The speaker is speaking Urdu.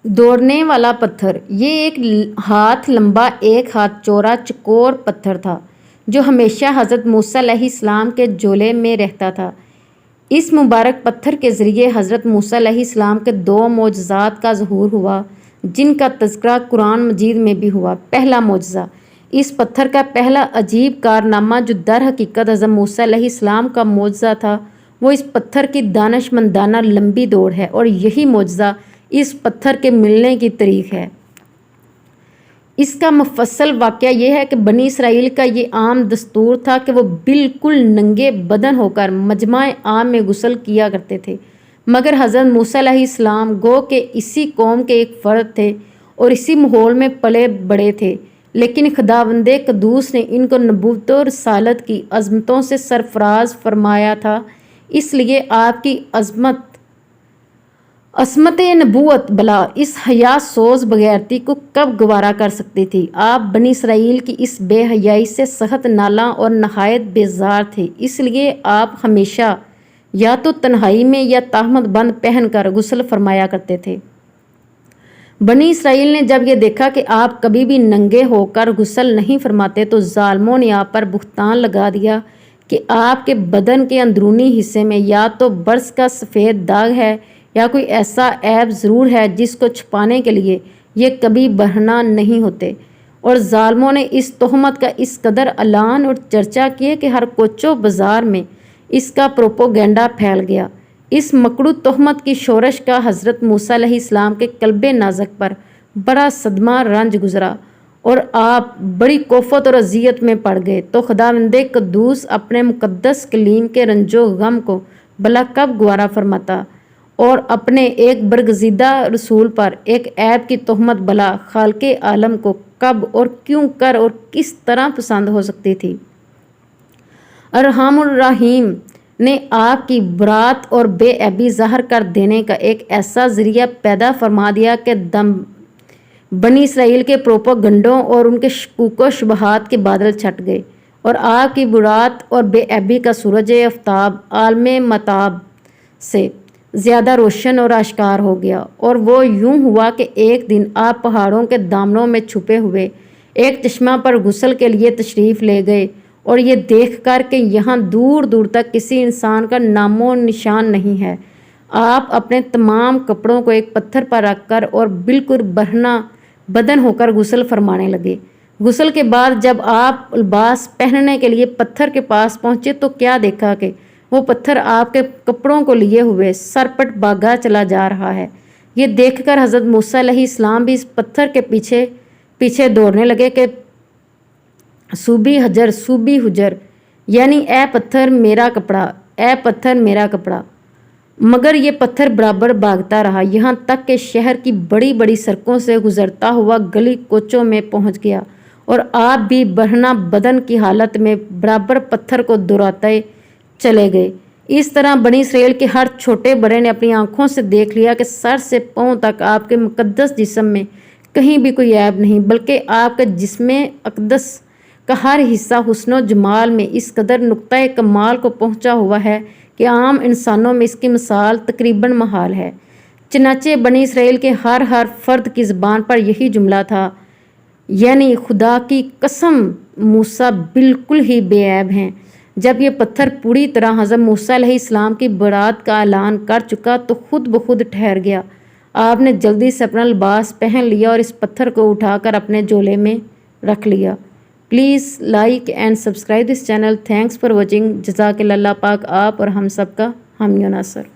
دوڑنے والا پتھر۔ یہ ایک ہاتھ لمبا ایک ہاتھ چوڑا چوکور پتھر تھا جو ہمیشہ حضرت موسیٰ علیہ السلام کے جولے میں رہتا تھا۔ اس مبارک پتھر کے ذریعے حضرت موسیٰ علیہ السلام کے 2 معجزات کا ظہور ہوا جن کا تذکرہ قرآن مجید میں بھی ہوا۔ پہلا معجزہ، اس پتھر کا پہلا عجیب کارنامہ جو در حقیقت حضرت موسیٰ علیہ السلام کا معجزہ تھا، وہ اس پتھر کی دانشمندانہ لمبی دوڑ ہے، اور یہی معجزہ اس پتھر کے ملنے کی تاریخ ہے۔ اس کا مفصل واقعہ یہ ہے کہ بنی اسرائیل کا یہ عام دستور تھا کہ وہ بالکل ننگے بدن ہو کر مجمع عام میں غسل کیا کرتے تھے، مگر حضرت موسیٰ علیہ السلام گو کہ اسی قوم کے ایک فرد تھے اور اسی ماحول میں پلے بڑے تھے، لیکن خداوند قدوس نے ان کو نبوت و رسالت کی عظمتوں سے سرفراز فرمایا تھا، اس لیے آپ کی عصمت نبوت بلا اس حیا سوز بغیرتی کو کب گوارا کر سکتی تھی۔ آپ بنی اسرائیل کی اس بے حیائی سے سخت نالاں اور نہایت بیزار تھے، اس لیے آپ ہمیشہ یا تو تنہائی میں یا تہمت بند پہن کر غسل فرمایا کرتے تھے۔ بنی اسرائیل نے جب یہ دیکھا کہ آپ کبھی بھی ننگے ہو کر غسل نہیں فرماتے تو ظالموں نے آپ پر بہتان لگا دیا کہ آپ کے بدن کے اندرونی حصے میں یا تو برس کا سفید داغ ہے یا کوئی ایسا عیب ضرور ہے جس کو چھپانے کے لیے یہ کبھی برہنہ نہیں ہوتے، اور ظالموں نے اس تہمت کا اس قدر اعلان اور چرچا کیے کہ ہر کوچو بازار میں اس کا پروپوگنڈا پھیل گیا۔ اس مکروہ تہمت کی شورش کا حضرت موسیٰ علیہ السلام کے قلب نازک پر بڑا صدمہ رنج گزرا اور آپ بڑی کوفت اور اذیت میں پڑ گئے، تو خداوند قدوس اپنے مقدس کلیم کے رنج و غم کو بھلا کب گوارا فرماتا، اور اپنے ایک برگزیدہ رسول پر ایک عیب کی تہمت بھلا خالق عالم کو کب اور کیوں کر اور کس طرح پسند ہو سکتی تھی۔ ارحم الراحمین نے آپ کی برات اور بے عیبی ظاہر کر دینے کا ایک ایسا ذریعہ پیدا فرما دیا کہ بنی اسرائیل کے پروپوگنڈوں اور ان کے شکوک و شبہات کے بادل چھٹ گئے، اور آپ کی برات اور بے عیبی کا سورج آفتاب عالم متاب سے زیادہ روشن اور آشکار ہو گیا، اور وہ یوں ہوا کہ ایک دن آپ پہاڑوں کے دامنوں میں چھپے ہوئے ایک چشمہ پر غسل کے لیے تشریف لے گئے، اور یہ دیکھ کر کہ یہاں دور دور تک کسی انسان کا نام و نشان نہیں ہے، آپ اپنے تمام کپڑوں کو ایک پتھر پر رکھ کر اور بالکل برہنہ بدن ہو کر غسل فرمانے لگے۔ غسل کے بعد جب آپ لباس پہننے کے لیے پتھر کے پاس پہنچے تو کیا دیکھا کہ وہ پتھر آپ کے کپڑوں کو لیے ہوئے سرپٹ بھاگا چلا جا رہا ہے۔ یہ دیکھ کر حضرت موسیٰ علیہ السلام بھی اس پتھر کے پیچھے پیچھے دوڑنے لگے کہ صوبی حجر، یعنی اے پتھر میرا کپڑا، اے پتھر میرا کپڑا۔ مگر یہ پتھر برابر بھاگتا رہا، یہاں تک کہ شہر کی بڑی بڑی سڑکوں سے گزرتا ہوا گلی کوچوں میں پہنچ گیا، اور آپ بھی برہنہ بدن کی حالت میں برابر پتھر کو دوڑاتے چلے گئے۔ اس طرح بنی اسرائیل کے ہر چھوٹے بڑے نے اپنی آنکھوں سے دیکھ لیا کہ سر سے پاؤں تک آپ کے مقدس جسم میں کہیں بھی کوئی عیب نہیں، بلکہ آپ کا جسم اقدس کا ہر حصہ حسن و جمال میں اس قدر نقطۂ کمال کو پہنچا ہوا ہے کہ عام انسانوں میں اس کی مثال تقریباً محال ہے۔ چنانچہ بنی اسرائیل کے ہر فرد کی زبان پر یہی جملہ تھا، یعنی خدا کی قسم موسیٰ بالکل ہی بے عیب ہیں۔ جب یہ پتھر پوری طرح حضرت موسیٰ علیہ السلام کی برات کا اعلان کر چکا تو خود بخود ٹھہر گیا۔ آپ نے جلدی سے اپنا لباس پہن لیا اور اس پتھر کو اٹھا کر اپنے جولے میں رکھ لیا۔ Please like and subscribe this channel. Thanks for watching. جزاک اللہ پاک آپ اور ہم سب کا حامی و ناصر۔